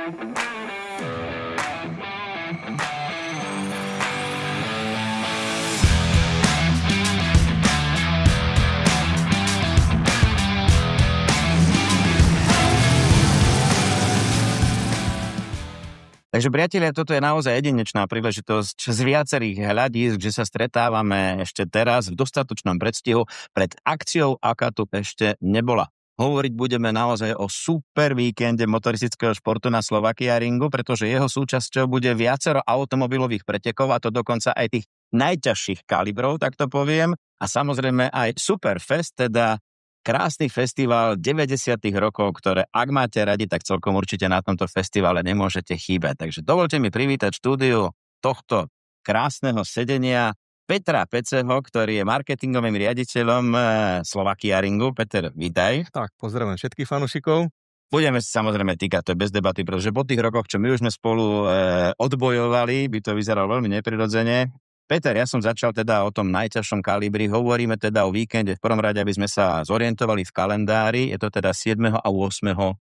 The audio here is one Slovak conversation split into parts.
Takže priatelia, toto je naozaj jedinečná príležitosť z viacerých hľadísk, že sa stretávame ešte teraz v dostatočnom predstihu pred akciou, aká tu ešte nebola. Hovoriť budeme naozaj o super víkende motoristického športu na Slovakia Ringu, pretože jeho súčasťou bude viacero automobilových pretekov, a to dokonca aj tých najťažších kalibrov, tak to poviem, a samozrejme aj Superfest, teda krásny festival 90. rokov, ktoré ak máte radi, tak celkom určite na tomto festivale nemôžete chýbať. Takže dovolte mi privítať štúdiu tohto krásneho sedenia Petra Peceho, ktorý je marketingovým riaditeľom Slovakia Ringu. Peter, vítaj. Tak, pozdravujem všetkých fanúšikov. Budeme sa samozrejme týkať, to je bez debaty, pretože po tých rokoch, čo my už sme spolu odbojovali, by to vyzeralo veľmi neprirodzene. Peter, ja som začal teda o tom najťažšom kalibri. Hovoríme teda o víkende v prvom rade, aby sme sa zorientovali v kalendári. Je to teda 7. a 8.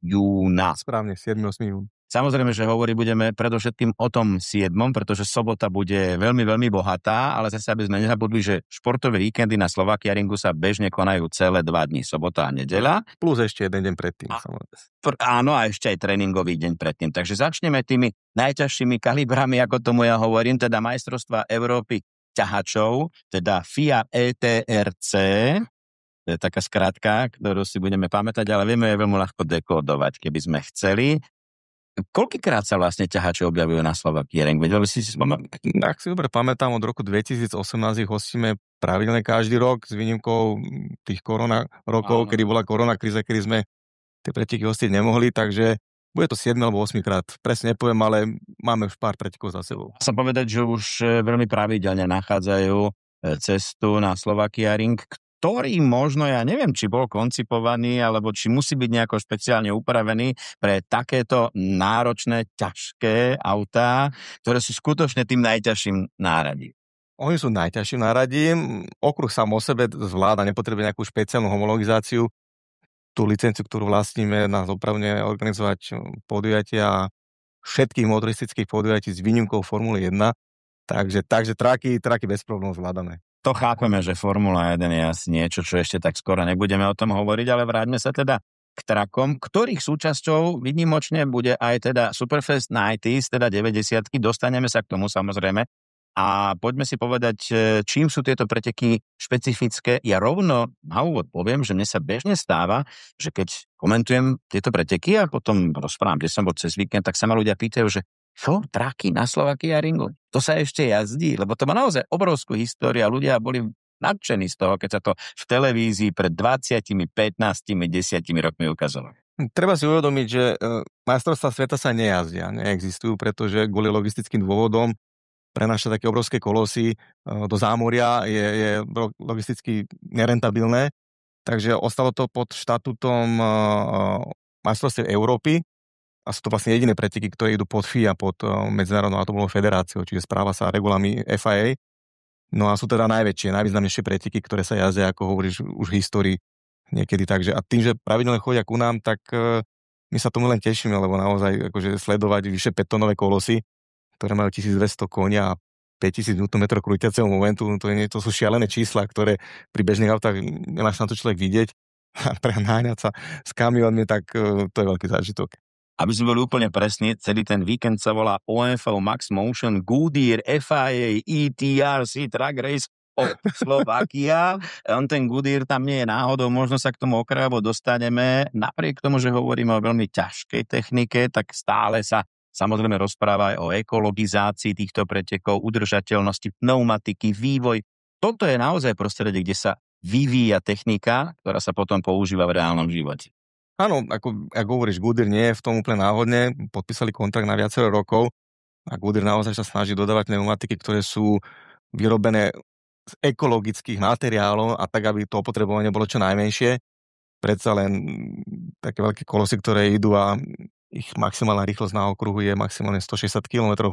júna. Správne, 7. a 8. jún. Samozrejme, že hovoriť budeme predovšetkým o tom 7., pretože sobota bude veľmi, veľmi bohatá, ale zase, aby sme nezabudli, že športové víkendy na Slovakia Ringu sa bežne konajú celé 2 dni, sobota a nedeľa. Plus ešte jeden deň predtým. Áno, a ešte aj tréningový deň predtým. Takže začneme tými najťažšími kalibrami, ako tomu ja hovorím, teda majstrovstvá Európy ťahačov, teda FIA ETRC. To je taká skratka, ktorú si budeme pamätať, ale vieme ju veľmi ľahko dekódovať, keby sme chceli. Koľkýkrát sa vlastne ťahači objavujú na Slovakia Ringu? Vedel by si spomenúť? Ak si dobre pamätám, od roku 2018 ich hostíme pravidelne každý rok s výnimkou tých korona rokov, kedy bola korona kríza, kedy sme tie preteky hostiť nemohli, takže bude to 7 alebo 8 krát. Presne nepoviem, ale máme už pár pretekov za sebou. Chcem povedať, že už veľmi pravidelne nachádzajú cestu na Slovakia Ring, ktorý možno, ja neviem, či bol koncipovaný, alebo či musí byť nejako špeciálne upravený pre takéto náročné, ťažké autá, ktoré sú skutočne tým najťažším náradím. Oni sú najťažším náradím. Okruh sám o sebe zvláda, nepotrebuje nejakú špeciálnu homologizáciu. Tú licenciu, ktorú vlastníme, nás opravne organizovať podujatia všetkých motoristických podujatí s výnimkou Formuly 1. Takže traky bez problémov zvládame. To chápeme, že Formula 1 je asi niečo, čo ešte tak skoro nebudeme o tom hovoriť, ale vráťme sa teda k trakom, ktorých súčasťou výnimočne bude aj teda Superfest 90s, teda 90-ky. Dostaneme sa k tomu samozrejme. A poďme si povedať, čím sú tieto preteky špecifické. Ja rovno na úvod poviem, že mne sa bežne stáva, že keď komentujem tieto preteky a potom rozprávam, kde som bol cez víkend, tak sa ma ľudia pýtajú, že čo, traky na Slovakia Ringu? To sa ešte jazdí, lebo to má naozaj obrovskú históriu a ľudia boli nadšení z toho, keď sa to v televízii pred 20, 15, 10 rokmi ukazovalo. Treba si uvedomiť, že majstrovstvá sveta sa nejazdia, neexistujú, pretože kvôli logistickým dôvodom prenášať také obrovské kolosy do zámoria je logisticky nerentabilné, takže ostalo to pod štatútom majstrovstiev Európy. A sú to vlastne jediné preteky, ktoré idú pod FIA, pod Medzinárodnou atomovou federáciou, čiže správa sa regulami FIA. No a sú teda najvýznamnejšie preteky, ktoré sa jazdia, ako hovoríš, už v histórii niekedy. Takže a tým, že pravidelne chodia ku nám, tak my sa tomu len tešíme, lebo naozaj akože sledovať vyše 5-tonové kolosy, ktoré majú 1200 konia a 5000 Nm krútiaceho momentu, to sú šialené čísla, ktoré pri bežných autách nemáš na to človek vidieť. A preháňať sa s kamionmi, tak to je veľký zážitok. Aby sme boli úplne presní, celý ten víkend sa volá OMV Max Motion Goodyear FIA ETRC Track Race of Slovakia. On ten Goodyear tam nie je náhodou, možno sa k tomu okrajovo dostaneme. Napriek tomu, že hovoríme o veľmi ťažkej technike, tak stále sa samozrejme rozpráva aj o ekologizácii týchto pretekov, udržateľnosti pneumatiky, vývoj. Toto je naozaj prostredie, kde sa vyvíja technika, ktorá sa potom používa v reálnom živote. Áno, ako hovoríš, Goodyear nie je v tom úplne náhodne, podpísali kontrakt na viacero rokov a Goodyear naozaj sa snaží dodávať pneumatiky, ktoré sú vyrobené z ekologických materiálov a tak, aby to opotrebovanie bolo čo najmenšie. Predsa len také veľké kolosy, ktoré idú a ich maximálna rýchlosť na okruhu je maximálne 160 km/h.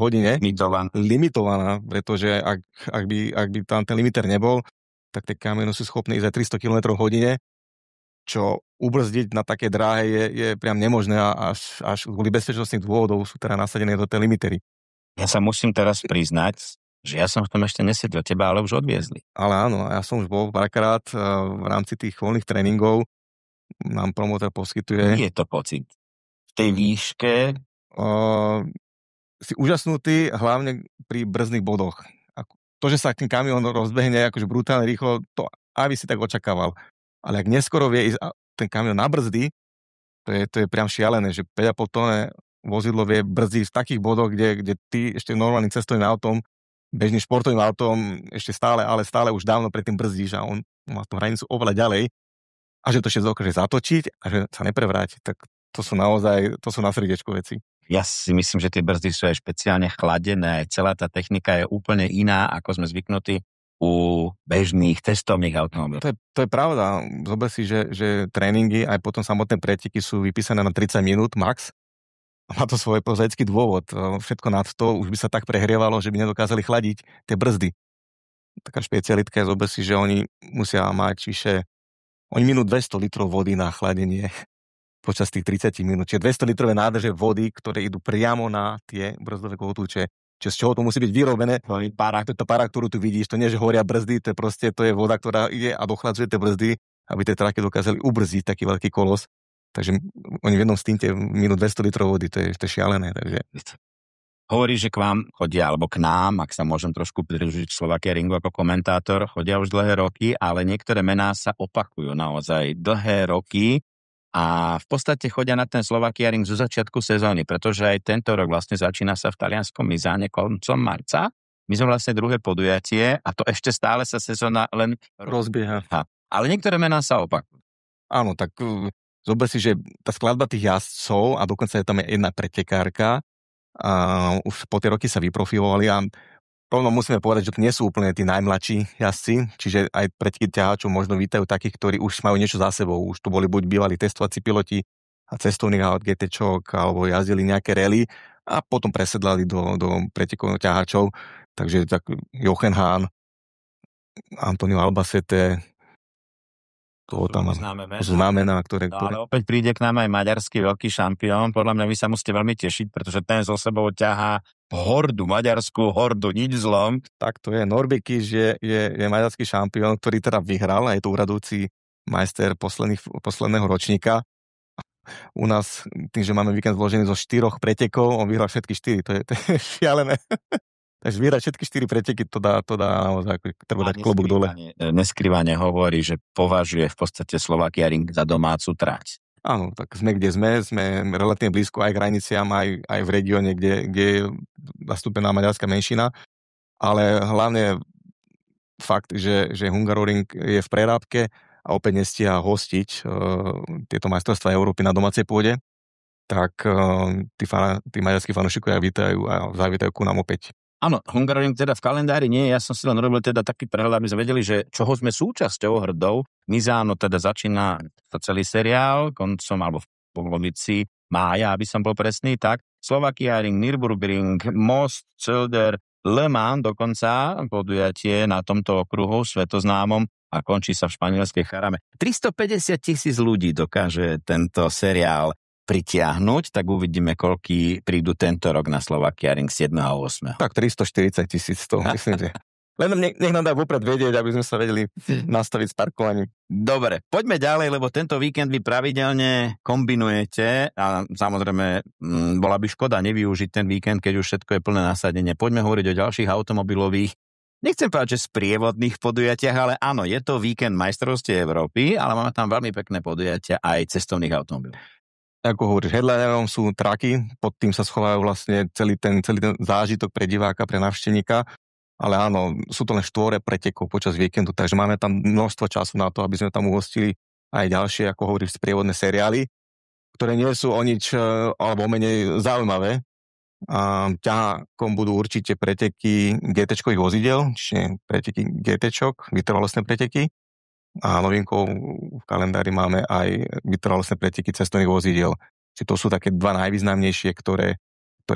Limitovaná, pretože ak by tam ten limiter nebol, tak tie kamiony sú schopné ísť aj 300 km/h, čo ubrzdiť na také dráhe je priam nemožné a až kvôli bezpečnostných dôvodov sú teda nasadené do tej limitery. Ja sa musím teraz priznať, že ja som v tom ešte nesedel, teba ale už odviezli. Ale áno, ja som už bol párkrát v rámci tých voľných tréningov, nám promotor poskytuje. Nie je to pocit. V tej výške si úžasnutý, hlavne pri brzdných bodoch. To, že sa ten kamión rozbehne akože brutálne rýchlo, to aby si tak očakával. Ale ak neskoro vie ísť ten kamión na brzdy, to je priam šialené, že 5,5 tónne vozidlo vie brzdiť v takých bodoch, kde ty ešte normálnym cestovým autom, bežným športovým autom ešte stále už dávno predtým brzdíš a on má tú hranicu oveľa ďalej a že to ešte dokáže zatočiť a že sa neprevráti, tak to sú na srdiečko veci. Ja si myslím, že tie brzdy sú aj špeciálne chladené, celá tá technika je úplne iná, ako sme zvyknutí u bežných cestovných automobilov. To je pravda. Zober si, že tréningy aj potom samotné preteky sú vypísané na 30 minút max. Má to svoj prozaický dôvod. Všetko nad to už by sa tak prehrievalo, že by nedokázali chladiť tie brzdy. Taká špecialitka je, zober si, že oni musia mať oni minú 200 litrov vody na chladenie počas tých 30 minút. Čiže 200 litrové nádrže vody, ktoré idú priamo na tie brzdové kotúče. Čiže z čoho to musí byť vyrobené? To je tá para, ktorú tu vidíš. To nie, že horia brzdy, to je voda, ktorá ide a dochladzuje tie brzdy, aby tie traky dokázali ubrzdiť taký veľký kolos. Takže oni v jednom stinte minú 200 litrov vody, to je šialené. Takže. Hovorí, že k vám chodia, alebo k nám, ak sa môžem trošku pridružiť Slovakia Ringu ako komentátor, chodia už dlhé roky, ale niektoré mená sa opakujú naozaj dlhé roky. A v podstate chodia na ten Slovakia Ring zo začiatku sezóny, pretože aj tento rok vlastne začína sa v talianskom Mizáne koncom marca. My sme vlastne druhé podujatie a to ešte stále sa sezóna len rozbieha. Ale niektoré mená sa opakujú. Áno, tak zober si, že tá skladba tých jazdcov a dokonca je tam jedna pretekárka a už po tie roky sa vyprofilovali a rovno musíme povedať, že to nie sú úplne tí najmladší jazdci, čiže aj preteky ťahačov možno vítajú takých, ktorí už majú niečo za sebou. Už tu boli buď bývalí testovací piloti a cestovných aut GT-čok, alebo jazdili nejaké rally a potom presedlali do pretekov ťahačov. Takže tak Jochen Hahn, Antonio Albacete, to tam znamená, ktoré... No, ale opäť príde k nám aj maďarský veľký šampión. Podľa mňa vy sa musíte veľmi tešiť, pretože ten so sebou ťahá maďarskú hordu, nič zlom. Tak to je. Norbert Kiss je maďarský šampión, ktorý teda vyhral, a je to úradujúci majster posledného ročníka. U nás, tým, že máme víkend zložený zo 4 pretekov, on vyhral všetky 4, to je šialené. Takže vyhrať všetky 4 preteky, to dá naozaj, treba dať klobúk dole. Neskrývanie hovorí, že považuje v podstate Slovakia Ring za domácu trať. Áno, tak sme kde sme relatívne blízko aj k hraniciam, aj v regióne, kde je zastúpená maďarská menšina, ale hlavne fakt, že Hungaroring je v prerábke a opäť nestíha hostiť tieto majstrovstvá Európy na domácej pôde, tak tí maďarskí fanúšikovia vítajú a zavítajú ku nám opäť. Áno, Hungaroring teda v kalendári nie, ja som si len robil teda taký prehľad, aby sme vedeli, že čoho sme súčasťou hrdou. Mizáno teda začína celý seriál koncom alebo v polovici mája, aby som bol presný, tak Slovakia Ring, Nürburgring, Most, Zölder, Le Mans dokonca podujatie na tomto okruhu svetoznámom a končí sa v španielskej Charame. 350,000 ľudí dokáže tento seriál pritiahnuť, tak uvidíme, koľký prídu tento rok na Slovakia Ring 7. a 8. Tak 340,000 to myslím, že... Len nech nám dá vopred vedieť, aby sme sa vedeli nastaviť s parkovaním. Dobre, poďme ďalej, lebo tento víkend vy pravidelne kombinujete a samozrejme bola by škoda nevyužiť ten víkend, keď už všetko je plné nasadenie. Poďme hovoriť o ďalších automobilových, nechcem povedať, že sprievodných podujatiach, ale áno, je to víkend majstrovstiev Európy, ale máme tam veľmi pekné podujatia aj cestovných automobilov. Ako hovoríš, headlinerom sú traky, pod tým sa schovajú vlastne celý ten zážitok pre diváka, pre návštevníka, ale áno, sú to len 4 pretekov počas víkendu, takže máme tam množstvo času na to, aby sme tam uhostili aj ďalšie, ako hovoríš, sprievodné seriály, ktoré nie sú o nič alebo menej zaujímavé. Ťahákom budú určite preteky GT-čkových vozidel, čiže preteky GT-čok, vytrvalostné preteky. A novinkou v kalendári máme aj vytrvalostné preteky cestovných vozidiel. Čiže to sú také 2 najvýznamnejšie, ktoré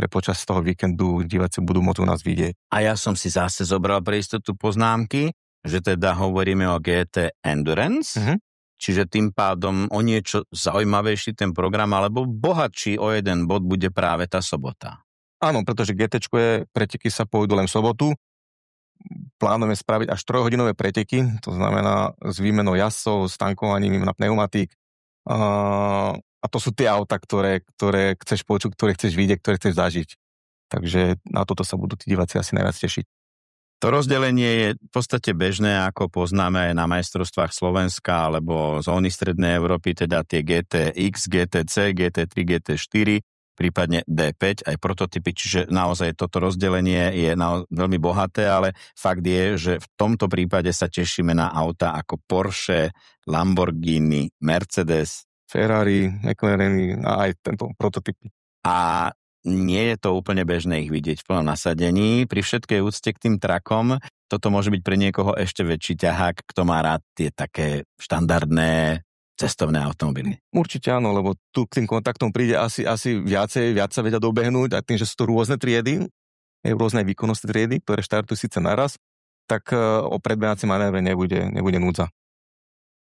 počas toho víkendu diváci budú môcť u nás vidieť. A ja som si zase zobral pre istotu poznámky, že teda hovoríme o GT Endurance, čiže tým pádom o niečo zaujímavejší ten program, alebo bohatší o jeden bod bude práve tá sobota. Áno, pretože GT-čkové preteky sa pôjdu len v sobotu. Plánujeme spraviť až 3-hodinové preteky, to znamená s výmenou jazdcov, s tankovaním na pneumatík. A to sú tie auta, ktoré chceš počuť, ktoré chceš vidieť, ktoré chceš zažiť. Takže na toto sa budú tí diváci asi najviac tešiť. To rozdelenie je v podstate bežné, ako poznáme aj na majstrovstvách Slovenska alebo zóny Strednej Európy, teda tie GTX, GTC, GT3, GT4, prípadne D5, aj prototypy, čiže naozaj toto rozdelenie je veľmi bohaté, ale fakt je, že v tomto prípade sa tešíme na auta ako Porsche, Lamborghini, Mercedes, Ferrari, McLaren a aj tento prototypy. A nie je to úplne bežné ich vidieť v plnom nasadení. Pri všetkej úcte k tým trakom, toto môže byť pre niekoho ešte väčší ťahák, kto má rád tie také štandardné cestovné automobily. Určite áno, lebo tu k tým kontaktom príde asi viac sa vedia dobehnúť a tým, že sú to rôzne triedy, rôzne výkonnostné triedy, ktoré štartujú síce naraz, tak o predbehací manévre nebude núdza.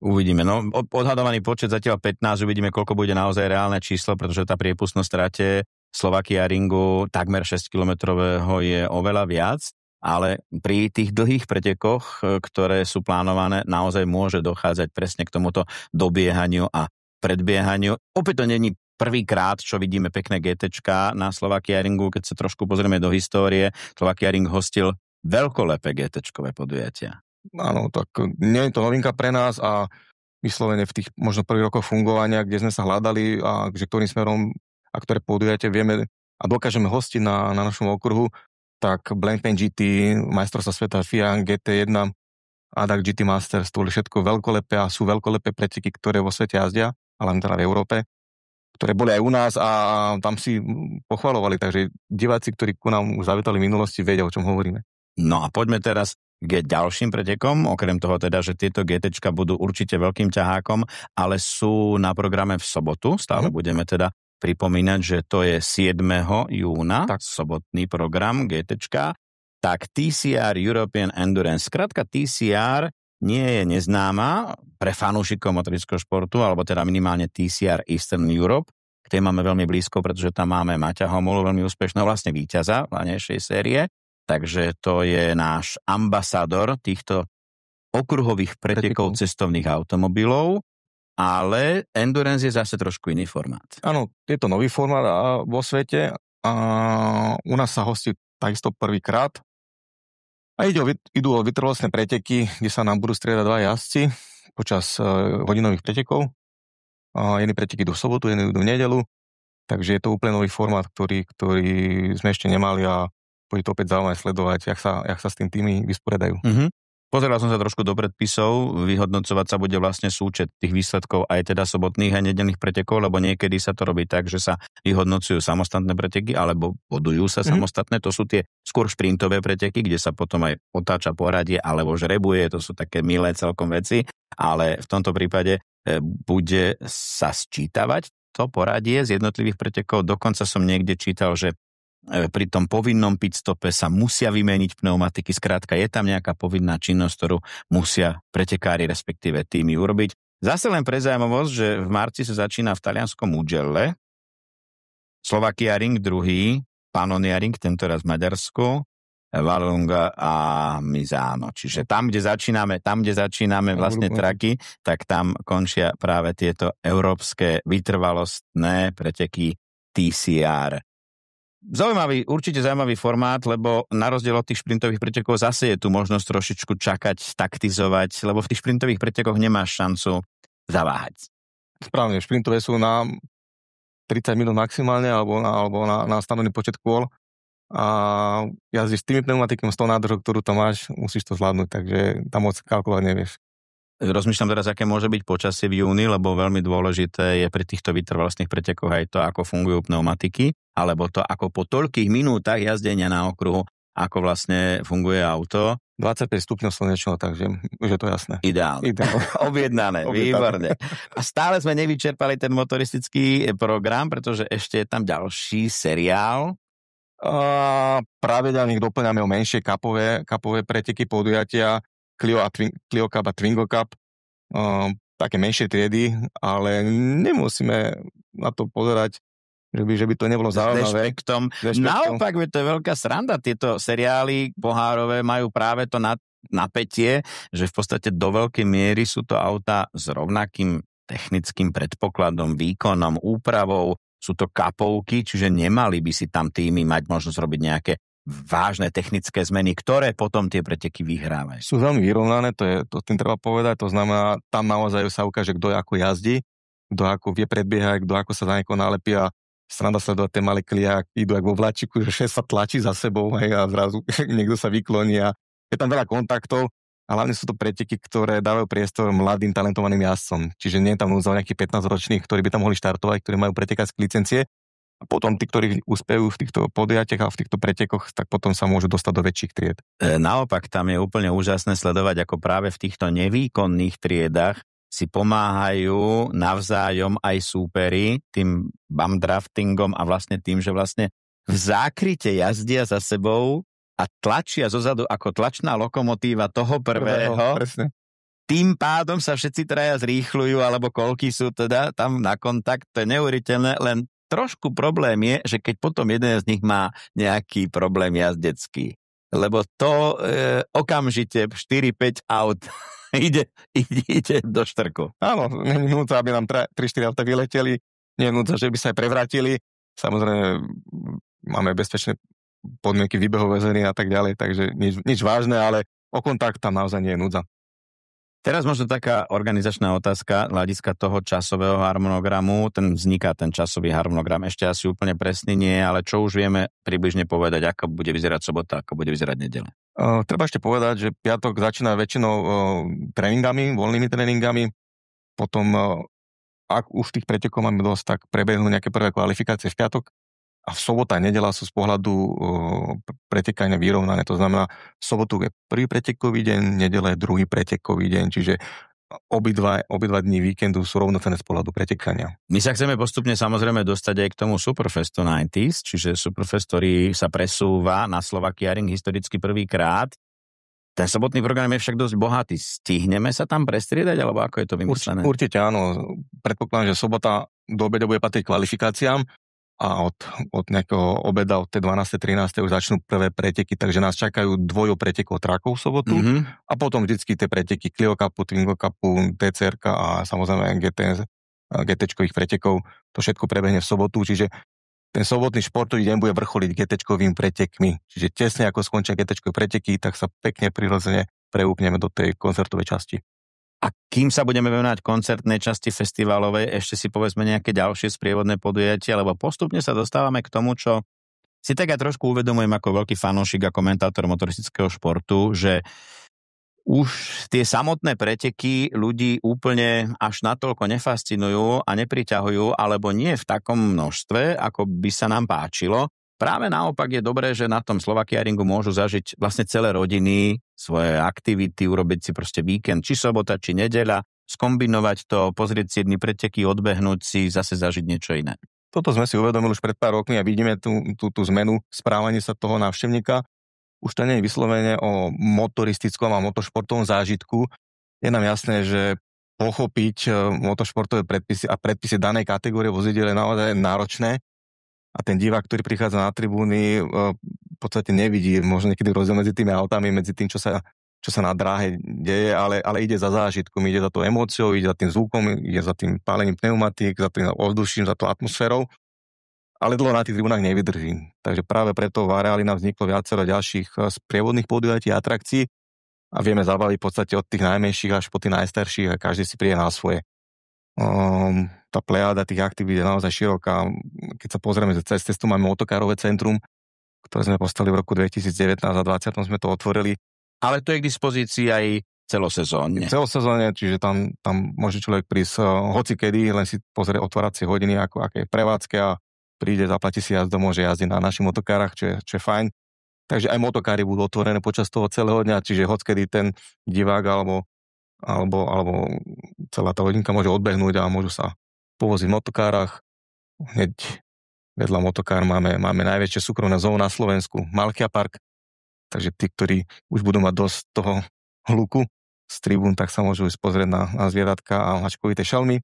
Uvidíme. No, odhadovaný počet zatiaľ 15, uvidíme, koľko bude naozaj reálne číslo, pretože tá priepustnosť trate Slovakia Ringu takmer 6-kilometrového je oveľa viac, ale pri tých dlhých pretekoch, ktoré sú plánované, naozaj môže dochádzať presne k tomuto dobiehaniu a predbiehaniu. Opäť to není prvýkrát, čo vidíme pekné GTčka na Slovakia Ringu, keď sa trošku pozrieme do histórie. Slovakia Ring hostil veľkolepé GTčkové podujatia. Áno, tak nie je to novinka pre nás a vyslovene v tých možno prvých rokoch fungovania, kde sme sa hľadali a že ktorým smerom a ktoré podujatia vieme a dokážeme hostiť na našom okruhu, tak Blancpain GT, majstrovstvá sveta FIA, GT1, ADAC GT Masters, to boli všetko veľkolepé a sú veľkolepé preteky, ktoré vo svete jazdia, ale teda v Európe, ktoré boli aj u nás a tam si pochvalovali, takže diváci, ktorí ku nám už zavietali v minulosti, vedia, o čom hovoríme. No a poďme teraz k ďalším pretekom, okrem toho teda, že tieto GTčka budú určite veľkým ťahákom, ale sú na programe v sobotu, stále budeme teda pripomínať, že to je 7. júna, tak sobotný program GTčka, tak TCR European Endurance. Skrátka TCR nie je neznáma pre fanúšikov motorického športu, alebo teda minimálne TCR Eastern Europe. K tej máme veľmi blízko, pretože tam máme Maťa Homolu, veľmi úspešného vlastne víťaza planejšej série. Takže to je náš ambasador týchto okruhových pretekov cestovných automobilov. Ale Endurance je zase trošku iný formát. Áno, je to nový formát vo svete a u nás sa hostí takisto prvýkrát. A idú o vytrvalostné preteky, kde sa nám budú striedať dva jazdci počas hodinových pretekov. Jedni preteky idú v sobotu, jedni idú v nedeľu. Takže je to úplne nový formát, ktorý sme ešte nemali a bude to opäť zaujímavé sledovať, jak sa s tým týmy vysporiadajú. Pozeral som sa trošku do predpisov, vyhodnocovať sa bude vlastne súčet tých výsledkov aj teda sobotných a nedeľných pretekov, lebo niekedy sa to robí tak, že sa vyhodnocujú samostatné preteky, alebo bodujú sa samostatné, to sú tie skôr šprintové preteky, kde sa potom aj otáča poradie, alebo žrebuje, to sú také milé celkom veci, ale v tomto prípade bude sa sčítavať to poradie z jednotlivých pretekov, dokonca som niekde čítal, že pri tom povinnom pitstope sa musia vymeniť pneumatiky, skrátka je tam nejaká povinná činnosť, ktorú musia pretekári, respektíve týmy urobiť. Zase len pre zaujímavosť, že v marci sa začína v talianskom Mugello, Slovakia Ring 2, Pannonia Ring, tentoraz v Maďarsku, Vallelunga a Misano. Čiže tam, kde začíname vlastne traky, tak tam končia práve tieto európske vytrvalostné preteky TCR. Určite zaujímavý formát, lebo na rozdiel od tých šprintových pretekov zase je tu možnosť trošičku čakať, taktizovať, lebo v tých šprintových pretekoch nemáš šancu zaváhať. Správne, šprintové sú na 30 minút maximálne alebo na stanovený počet kôl a jazdíš s tými pneumatikami, s tou nádržou, ktorú tam máš, musíš to zvládnuť, takže tam moc kalkulovať nevieš. Rozmýšľam teraz, aké môže byť počasie v júni, lebo veľmi dôležité je pri týchto vytrvalostných pretekoch aj to, ako fungujú pneumatiky, alebo to, ako po toľkých minútach jazdenia na okruhu, ako vlastne funguje auto. 25 stupňov slnečno, takže už je to jasné. Ideálne. Objednané, výborne. A stále sme nevyčerpali ten motoristický program, pretože ešte je tam ďalší seriál. Pravidelne ich doplňame o menšie kapové preteky, podujatia, Clio Cup a Twingo Cup. také menšie triedy, ale nemusíme na to pozerať, že by to nebolo zaujímavé. Rešpektom. Naopak, to je veľká sranda. Tieto seriály pohárové majú práve to napätie, že v podstate do veľkej miery sú to autá s rovnakým technickým predpokladom, výkonom, úpravou. Sú to kapovky, čiže nemali by si tam týmy mať možnosť robiť nejaké vážne technické zmeny, ktoré potom tie preteky vyhrávajú. Sú veľmi vyrovnané, to tým treba povedať, to znamená, tam naozaj sa ukáže, kto ako jazdí, kto ako vie predbiehať, kto ako sa za niekoho nalepí a sranda sledovať tie malé klia, idú ako vo vláčiku, že šéf sa tlačí za sebou, hej, a zrazu niekto sa vykloní a je tam veľa kontaktov a hlavne sú to preteky, ktoré dávajú priestor mladým talentovaným jazdcom. Čiže nie je tam núdza nejakých 15-ročných, ktorí by tam mohli štartovať, ktorí majú pretekácké licencie. A potom tí, ktorí úspejú v týchto podujatiach a v týchto pretekoch, tak potom sa môžu dostať do väčších tried. Naopak, tam je úplne úžasné sledovať, ako práve v týchto nevýkonných triedách si pomáhajú navzájom aj súperi tým bumdraftingom a vlastne tým, že vlastne v zákryte jazdia za sebou a tlačia zozadu ako tlačná lokomotíva toho prvého. Presne. Tým pádom sa všetci traja zrýchľujú, alebo koľky sú teda tam na kontakt, to je neuveriteľné, len trošku problém je, že keď potom jeden z nich má nejaký problém jazdecký, lebo to okamžite 4-5 aut ide do štrku. Áno, nie je núdza, aby nám 3-4 auta vyleteli, nie je núdza, že by sa aj prevrátili. Samozrejme, máme bezpečné podmienky výbehové zóny a tak ďalej, takže nič vážne, ale o kontakt tam naozaj nie je núdza. Teraz možno taká organizačná otázka hľadiska toho časového harmonogramu. Vzniká ten časový harmonogram. Ešte asi úplne presný nie, ale čo už vieme približne povedať, ako bude vyzerať sobota, ako bude vyzerať nedeľa. Treba ešte povedať, že piatok začína väčšinou tréningami, voľnými tréningami. Potom, ak už tých pretekov máme dosť, tak prebehnú nejaké prvé kvalifikácie v piatok. A v sobota a nedeľa sú z pohľadu pretekania vyrovnané. To znamená, v sobotu je prvý pretekový deň, nedeľa je druhý pretekový deň, čiže obidva dní víkendu sú rovnocenné z pohľadu pretekania. My sa chceme postupne samozrejme dostať aj k tomu Superfestu 90s, čiže Superfest, ktorý sa presúva na Slovakia Ring historicky prvýkrát. Ten sobotný program je však dosť bohatý. Stihneme sa tam prestriedať, alebo ako je to vymyslené? Určite áno. Predpokladám, že sobota do obeda bude patriť kvalifikáciám a od nejakého obeda, od tej 12. 13. už začnú prvé preteky, takže nás čakajú dvojo pretekov trakov v sobotu a potom vždycky tie preteky Clio Cupu, Twingo Cupu, TCR a samozrejme GT-čkových pretekov. To všetko prebehne v sobotu, čiže ten sobotný športový deň bude vrcholiť GT-čkovými pretekmi. Čiže tesne ako skončia GT-čkové preteky, tak sa pekne prirodzene preúkneme do tej koncertovej časti. A kým sa budeme venovať koncertnej časti festivalovej, ešte si povedzme nejaké ďalšie sprievodné podujatia, lebo postupne sa dostávame k tomu, čo si tak ja trošku uvedomujem ako veľký fanúšik a komentátor motoristického športu, že už tie samotné preteky ľudí úplne až natoľko nefascinujú a nepriťahujú, alebo nie v takom množstve, ako by sa nám páčilo. Práve naopak je dobré, že na tom Slovakia Ringu môžu zažiť vlastne celé rodiny, svoje aktivity, urobiť si proste víkend, či sobota, či nedeľa, skombinovať to, pozrieť si jedny preteky, odbehnúť si, zase zažiť niečo iné. Toto sme si uvedomili už pred pár rokmi a vidíme tú zmenu správania sa toho návštevníka. Už to nie je vyslovene o motoristickom a motošportovom zážitku. Je nám jasné, že pochopiť motošportové predpisy a predpisy danej kategórie vozidiel je naozaj náročné. A ten divák, ktorý prichádza na tribúny, v podstate nevidí možno niekedy rozdiel medzi tými autami, medzi tým, čo sa na dráhe deje, ale ide za zážitkom, ide za to emóciou, ide za tým zvukom, ide za tým pálením pneumatík, za tým ovzduším, za to atmosférou, ale dlho na tých tribúnach nevydrží. Takže práve preto v areáli nám vzniklo viacero ďalších sprievodných podujatí a atrakcií a vieme zabaviť v podstate od tých najmenších až po tých najstarších a každý si príde na svoje. Tá plejáda tých aktivít je naozaj široká. Keď sa pozrieme, že cez cestu máme motokárové centrum, ktoré sme postavili v roku 2019 a 2020 sme to otvorili. Ale to je k dispozícii aj celosezónne. Celosezónne, čiže tam môže človek prísť hocikedy, len si pozrie otváracie hodiny, aké je prevádzke a príde, zaplatí si jazdu, môže jazdiť na našich motokárach, čo je fajn. Takže aj motokári budú otvorené počas toho celého dňa, čiže hocikedy ten divák alebo celá tá hodinka môže odbehnúť a môžu sa povoziť v motokárach. Hneď vedľa motokár máme najväčšie súkromné zónu na Slovensku, Malkia Park. Takže tí, ktorí už budú mať dosť toho hluku z tribún, tak sa môžu ísť pozrieť na zvieratka a hačkovité šelmy.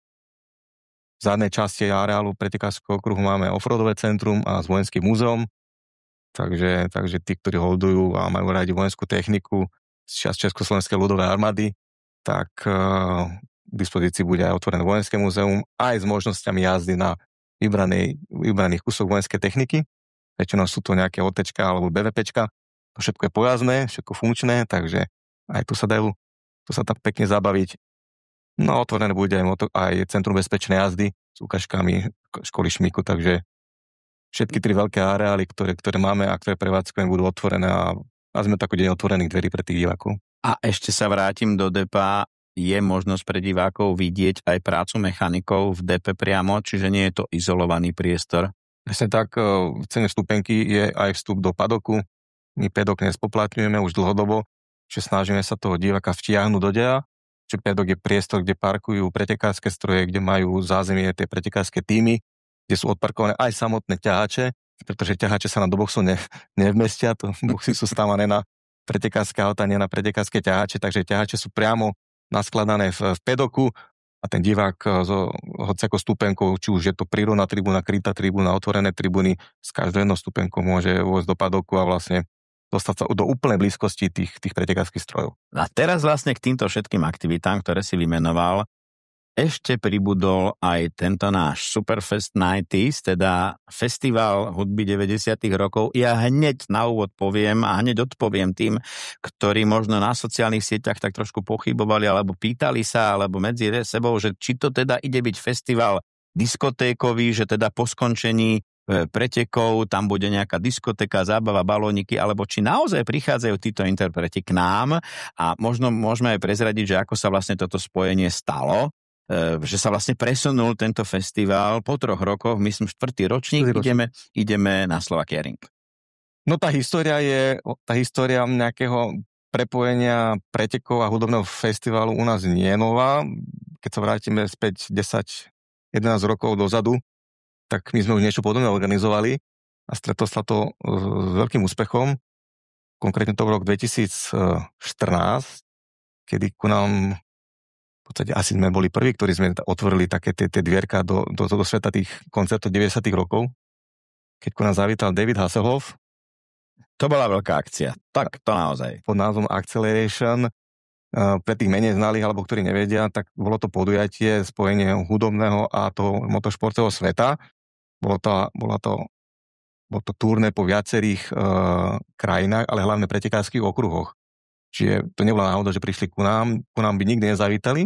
V zadnej časti areálu pretekárskeho okruhu máme offroadové centrum a s vojenským múzeom. Takže tí, ktorí holdujú a majú radi vojenskú techniku z Československej ľudovej armády, tak k dispozícii bude aj otvorené vojenské múzeum aj s možnosťami jazdy na vybraných kusoch vojenskej techniky. Väčšinou sú to nejaké OTčka alebo BVPčka. To všetko je pojazdné, všetko funkčné, takže aj tu sa tak pekne zabaviť. No otvorené bude aj Centrum bezpečnej jazdy s ukážkami školy Šmiku, takže všetky tri veľké areály, ktoré máme a ktoré prevádzkujeme, budú otvorené a sme taký deň otvorených dverí pre tých divákov. A ešte sa vrátim do DEPA. Je možnosť pre divákov vidieť aj prácu mechanikov v DEPE priamo, čiže nie je to izolovaný priestor? Presne tak, v cene vstupenky je aj vstup do padoku. My padok nespoplatňujeme už dlhodobo, že snažíme sa toho diváka vtiahnuť do deja. Čiže padok je priestor, kde parkujú pretekárske stroje, kde majú zázemie tie pretekárske týmy, kde sú odparkované aj samotné ťahače, pretože ťahače sa na do boxu nevmestia, to boxy sú stávané na pretekárske auta, nie na pretekárske ťahače, takže ťahače sú priamo naskladané v pedoku a ten divák s hociakou stupenkou, či už je to prírodná tribúna, krytá tribúna, otvorené tribúny, s každou jednou stupenkou môže vojsť do padoku a vlastne dostať sa do úplnej blízkosti tých pretekárskych strojov. A teraz vlastne k týmto všetkým aktivitám, ktoré si vymenoval, ešte pribudol aj tento náš Superfest 90s, teda festival hudby 90. rokov. Ja hneď na úvod poviem a hneď odpoviem tým, ktorí možno na sociálnych sieťach tak trošku pochybovali alebo pýtali sa, alebo medzi sebou, že či to teda ide byť festival diskotékový, že teda po skončení pretekov tam bude nejaká diskotéka, zábava, balóniky, alebo či naozaj prichádzajú títo interpreti k nám a možno môžeme aj prezradiť, že ako sa vlastne toto spojenie stalo, že sa vlastne presunul tento festival po 3 rokoch, myslím 4. ročník, ideme na Slovakia Ring. No tá história nejakého prepojenia pretekov a hudobného festivalu u nás nie je nová. Keď sa vrátime späť 10-11 rokov dozadu, tak my sme už niečo podobné organizovali a stretlo sa to s veľkým úspechom. Konkrétne to bol rok 2014, kedy ku nám v podstate asi sme boli prví, ktorí sme otvorili také tie dvierka do sveta tých koncertov 90. rokov, keď ku nám zavítal David Hasselhoff. To bola veľká akcia, tak to naozaj. Pod názvom Acceleration, pre tých menej znalých, alebo ktorí nevedia, tak bolo to podujatie spojenie hudobného a toho motošportového sveta. Bolo to turné po viacerých krajinách, ale hlavne pretekárskych okruhoch. Čiže to nebola náhoda, že prišli ku nám by nikdy nezavítali,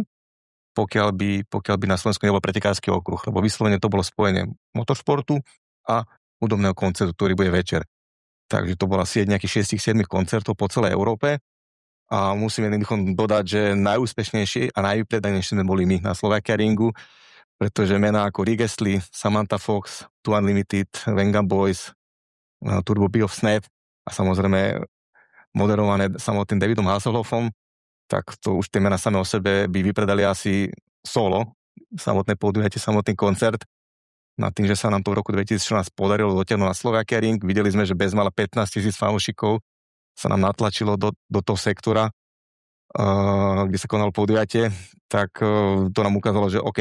pokiaľ by na Slovensku nebol pretekársky okruh, lebo vyslovene to bolo spojenie motoršportu a hudobného koncertu, ktorý bude večer. Takže to bola sieť nejakých 6-7 koncertov po celej Európe a musím jednoducho dodať, že najúspešnejší a najvypredanejší sme boli my na Slovakia Ringu, pretože mená ako Rick Astley, Samantha Fox, Two Unlimited, Venga Boys, Turbo Bee of Snap a samozrejme moderované samotným Davidom Hasselhoffom, tak to už tie mená samé o sebe by vypredali asi solo, samotné podujatie, samotný koncert. Na tým, že sa nám to v roku 2014 podarilo dotiahnuť na Slovakia Ring, videli sme, že bezmála 15 000 fanúšikov sa nám natlačilo do toho sektora, kde sa konalo podujatie, tak to nám ukázalo, že OK,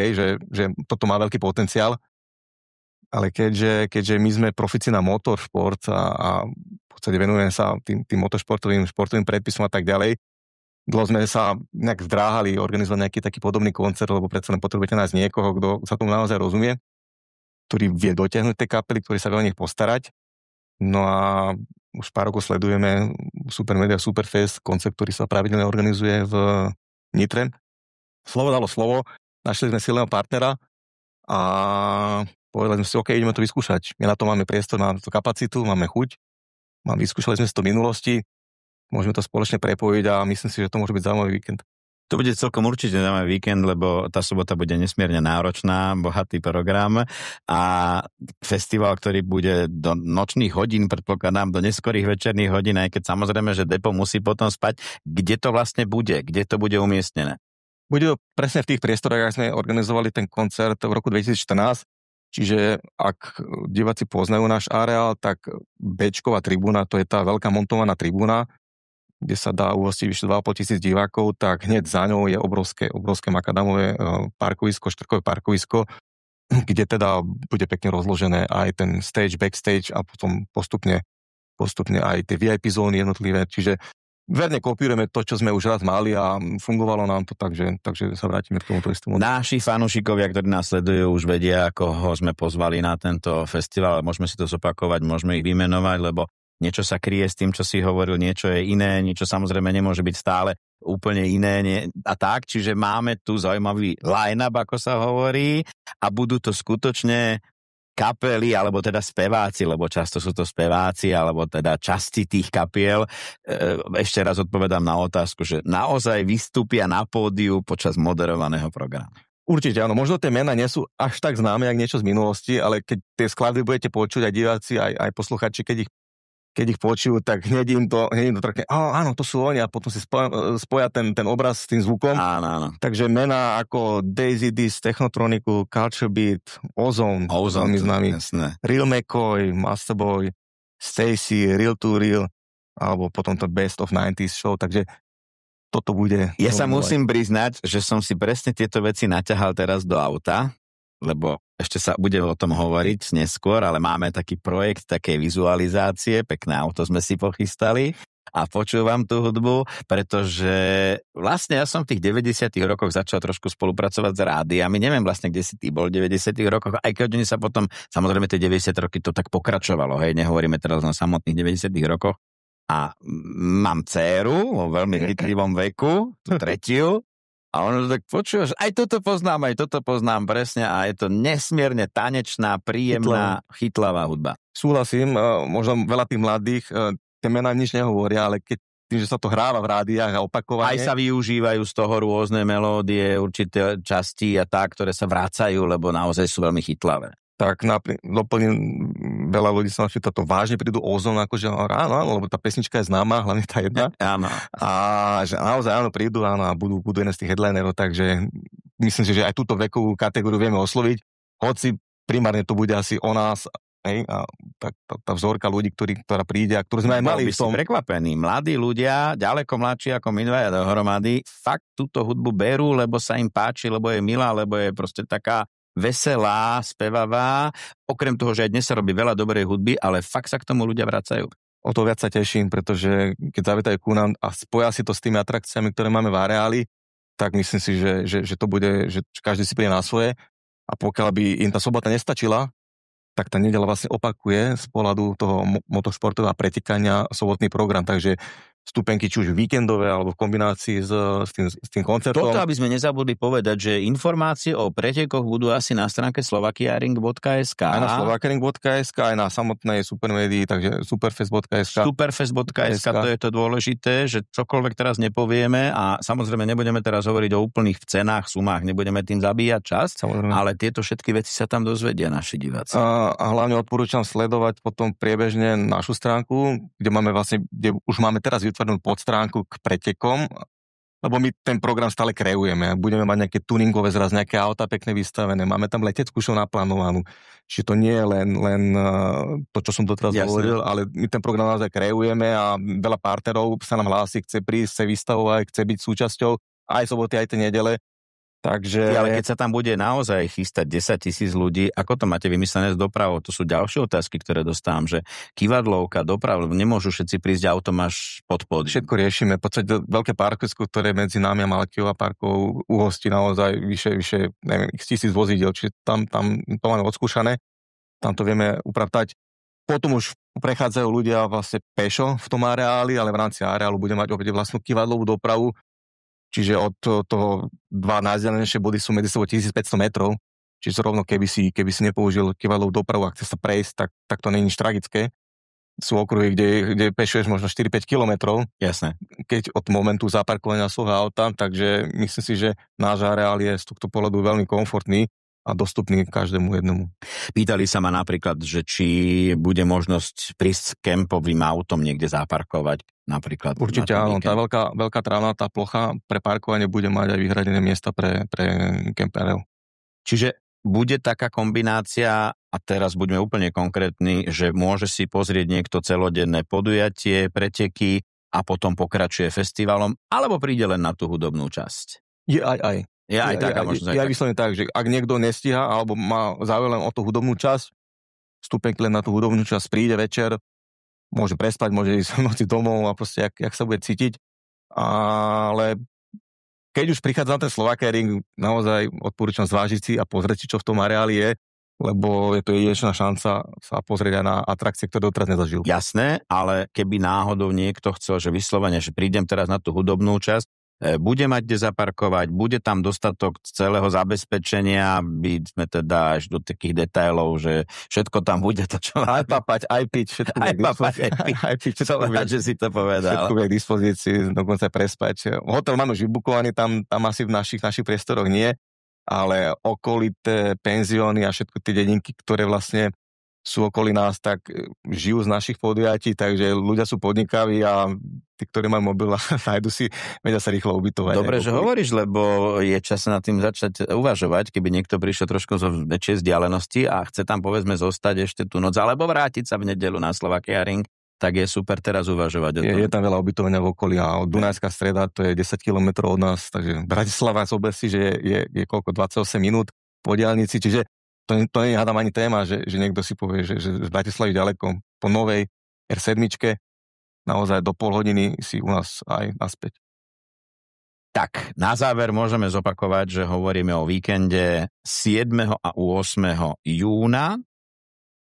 že toto má veľký potenciál, ale keďže my sme profici na motoršport a v podstate venujeme sa tým motoršportovým športovým predpisom a tak ďalej, dlho sme sa nejak zdráhali organizovať nejaký taký podobný koncert, lebo predsa len potrebujete nájsť niekoho, kto sa tomu naozaj rozumie, ktorý vie dotiahnuť tie kapely, ktorý sa vie o nich postarať. No a už pár rokov sledujeme Supermedia Superfest, koncept, ktorý sa pravidelne organizuje v Nitre. Slovo dalo slovo, našli sme silného partnera a povedali sme si, OK, ideme to vyskúšať. My na to máme priestor, máme to kapacitu, máme chuť. Vyskúšali sme si to v minulosti, môžeme to spoločne prepojiť a myslím si, že to môže byť zaujímavý víkend. To bude celkom určite zaujímavý víkend, lebo tá sobota bude nesmierne náročná, bohatý program a festival, ktorý bude do nočných hodín, predpokladám, do neskorých večerných hodín, aj keď samozrejme, že depo musí potom spať. Kde to vlastne bude? Kde to bude umiestnené? Bude to presne v tých priestoroch, ak sme organizovali ten koncert v roku 2014. Čiže ak diváci poznajú náš areál, tak Bčková tribúna, to je tá veľká montovaná tribúna, kde sa dá uhostiť vyše 2,5 tisíc divákov, tak hneď za ňou je obrovské makadamové parkovisko, štvrkové parkovisko, kde teda bude pekne rozložené aj ten stage, backstage a potom postupne aj tie VIP zóny jednotlivé, čiže verne kopírujeme to, čo sme už raz mali a fungovalo nám to, takže sa vrátime k tomuto istému. Naši fanúšikovia, ktorí nás sledujú, už vedia, ako ho sme pozvali na tento festival, môžeme si to zopakovať, môžeme ich vymenovať, lebo niečo sa kryje s tým, čo si hovoril, niečo je iné, niečo samozrejme nemôže byť stále úplne iné a tak, čiže máme tu zaujímavý line-up, ako sa hovorí, a budú to skutočne kapely, alebo teda speváci, lebo často sú to speváci, alebo teda časti tých kapiel. Ešte raz odpovedám na otázku, že naozaj vystúpia na pódiu počas moderovaného programu. Určite áno, možno tie mená nie sú až tak známe, jak niečo z minulosti, ale keď tie skladby budete počuť, aj diváci, aj posluchači, keď ich počujú, tak hneď im to trakne, áno, to sú oni, a potom si spoja ten obraz s tým zvukom. Áno. Takže mená ako Daisy Dis, Technotroniku, Culture Beat, Ozone, veľmi známy, Real McCoy, Master Boy, Stacy, Real to Real, alebo potom to Best of 90s show, takže toto bude... Ja sa musím priznať, že som si presne tieto veci naťahal teraz do auta, lebo ešte sa bude o tom hovoriť neskôr, ale máme taký projekt, také vizualizácie, pekné auto sme si pochystali a počúvam tú hudbu, pretože vlastne ja som v tých 90. rokoch začal trošku spolupracovať s rádiami, neviem vlastne, kde si ty bol v 90. rokoch, aj keď oni sa potom, samozrejme tie 90 roky to tak pokračovalo, hej, nehovoríme teraz na samotných 90. rokoch, a mám dcéru vo veľmi hitlivom veku, tretiu, a ono tak počúva, že aj toto poznám presne, a je to nesmierne tanečná, príjemná, chytlavá hudba. Súhlasím, možno veľa tých mladých, tie mená nič nehovoria, ale keď tým, že sa to hráva v rádiách a opakovane. Aj sa využívajú z toho rôzne melódie, určité časti a tak, ktoré sa vracajú, lebo naozaj sú veľmi chytlavé. Tak doplním, veľa ľudí sa našli toto vážne prídu Ozone, akože áno, lebo tá pesnička je známa, hlavne tá jedna. Áno. A že naozaj áno, prídu, áno, a budú jeden z tých headlinerov, takže myslím si, že aj túto vekovú kategóriu vieme osloviť, hoci primárne to bude asi o nás, hej, a tá vzorka ľudí, ktorá príde a ktorú sme aj mali v tom. Prekvapení, mladí ľudia, ďaleko mladší ako my dvaja dohromady, fakt túto hudbu berú, lebo sa im páči, lebo je milá, lebo je proste taká veselá, spevavá, okrem toho, že aj dnes sa robí veľa dobrej hudby, ale fakt sa k tomu ľudia vracajú. O to viac sa teším, pretože keď zavietajú ku nám a spoja si to s tými atrakciami, ktoré máme v areáli, tak myslím si, že to bude, že každý si príde na svoje, a pokiaľ by im tá sobota nestačila, tak tá nedeľa vlastne opakuje z pohľadu toho motošportového a pretekania sobotný program, takže vstupenky či už víkendové alebo v kombinácii s tým koncertom. Toto, aby sme nezabudli povedať, že informácie o pretekoch budú asi na stránke slovakiaring.sk. Aj na slovakiaring.sk, aj na samotnej supermédii, takže superfest.sk. Superfest.sk, to je to dôležité, že čokoľvek teraz nepovieme, a samozrejme nebudeme teraz hovoriť o úplných cenách, sumách, nebudeme tým zabíjať čas, samozrejme, ale tieto všetky veci sa tam dozvedia naši diváci. A hlavne odporúčam sledovať potom priebežne našu stránku, kde už máme teraz vytvornú podstránku k pretekom, lebo my ten program stále kreujeme. Budeme mať nejaké tuningové zraz, nejaké auta pekne vystavené. Máme tam leteckú show naplánovanú. Čiže to nie je len to, čo som doteraz hovoril, ale my ten program naozaj kreujeme a veľa partnerov sa nám hlási, chce prísť, chce vystavovať, chce byť súčasťou aj soboty, aj tie nedele. Takže... Ale keď sa tam bude naozaj chystať 10 000 ľudí, ako to máte vymyslené s dopravou? To sú ďalšie otázky, ktoré dostávam, že kývadlovka, doprava, nemôžu všetci prísť autom až pod pódium. Všetko riešime. V podstate veľké parkovisko, ktoré medzi nami a Malkiova parkov uhostí naozaj vyše neviem, 1000 vozidiel, čiže tam to máme odskúšané, tam to vieme upratať. Potom už prechádzajú ľudia vlastne pešo v tom areáli, ale v rámci areálu bude mať opäť vlastnú kývadlovú dopravu. Čiže od toho dva najzdelenejšie body sú medzi sebou 1500 metrov. Čiže rovno keby si nepoužil kývadlovú dopravu a chce sa prejsť, tak to nie je nič tragické. Sú okruhy, kde pešuješ možno 4-5 kilometrov. Jasné. Keď od momentu zaparkovania svojho auta, takže myslím si, že náš areál je z tohto pohľadu veľmi komfortný a dostupný každému jednomu. Pýtali sa ma napríklad, že či bude možnosť prísť s kempovým autom niekde zaparkovať napríklad. Určite áno, tá veľká trávnatá plocha pre parkovanie bude mať aj vyhradené miesta pre kemperov. Čiže bude taká kombinácia, a teraz buďme úplne konkrétni, že môže si pozrieť niekto celodenné podujatie, preteky, a potom pokračuje festivalom, alebo príde len na tú hudobnú časť? Je aj. Je aj taká možnosť. Ja vyslovene tak, že ak niekto nestíha alebo má záujem o tú hudobnú časť, vstupenky len na tú hudobnú časť, príde večer, môže prespať, môže ísť v noci domov a proste jak sa bude cítiť. Ale keď už prichádza na ten Slovakia-ring, naozaj odporúčam zvážiť si a pozrieť si, čo v tom areáli je, lebo je to jedinečná šanca sa pozrieť aj na atrakcie, ktoré doteraz nezažil. Jasné, ale keby náhodou niekto chcel, že vyslovene, že prídem teraz na tú hudobnú časť, bude mať kde zaparkovať, bude tam dostatok celého zabezpečenia, by sme teda až do takých detailov, že všetko tam bude to, čo aj papať, aj piť, všetko aj papať, aj piť, som rád, že si to povedal. Všetko bude k dispozícii, dokonca prespať. Hotel máme už vybukovaný, tam asi v našich priestoroch nie, ale okolité penzióny a všetko tie dedinky, ktoré vlastne sú okolí nás, tak žijú z našich podujatí, takže ľudia sú podnikaví a tí, ktorí majú mobil a nájdu si, vedia sa rýchlo ubytovať. Dobre, že hovoríš, lebo je čas nad tým začať uvažovať, keby niekto prišiel trošku zo väčšej vzdialenosti a chce tam povedzme zostať ešte tú noc, alebo vrátiť sa v nedeľu na Slovakia-ring, tak je super teraz uvažovať o tom. Je tam veľa ubytovania v okolí a od Dunajská Streda to je 10 km od nás, takže Bratislava zober si, že je koľko, 28 minút po diaľnici, čiže to nie je hádam ani téma, že niekto si povie, že z Bratislavy ďaleko po novej R7 naozaj do pol hodiny si u nás aj naspäť. Tak, na záver môžeme zopakovať, že hovoríme o víkende 7. a 8. júna.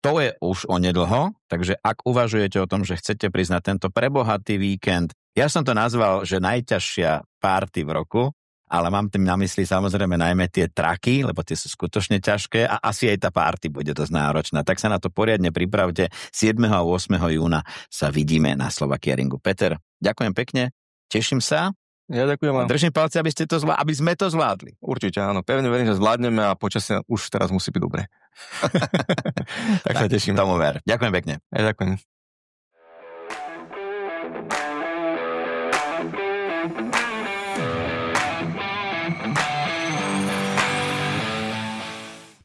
To je už onedlho, takže ak uvažujete o tom, že chcete prísť na tento prebohatý víkend, ja som to nazval, že najťažšia party v roku, ale mám tým na mysli samozrejme najmä tie traky, lebo tie sú skutočne ťažké a asi aj tá party bude dosť náročná. Tak sa na to poriadne pripravte. 7. a 8. júna sa vidíme na Slovakia-ringu. Peter, ďakujem pekne, teším sa. Ja ďakujem vám. Držím palce, aby sme to zvládli. Určite áno, pevne verím, že zvládneme a počasie už teraz musí byť dobre. Tak sa teším. Tomu ver. Ďakujem pekne. Ja ďakujem.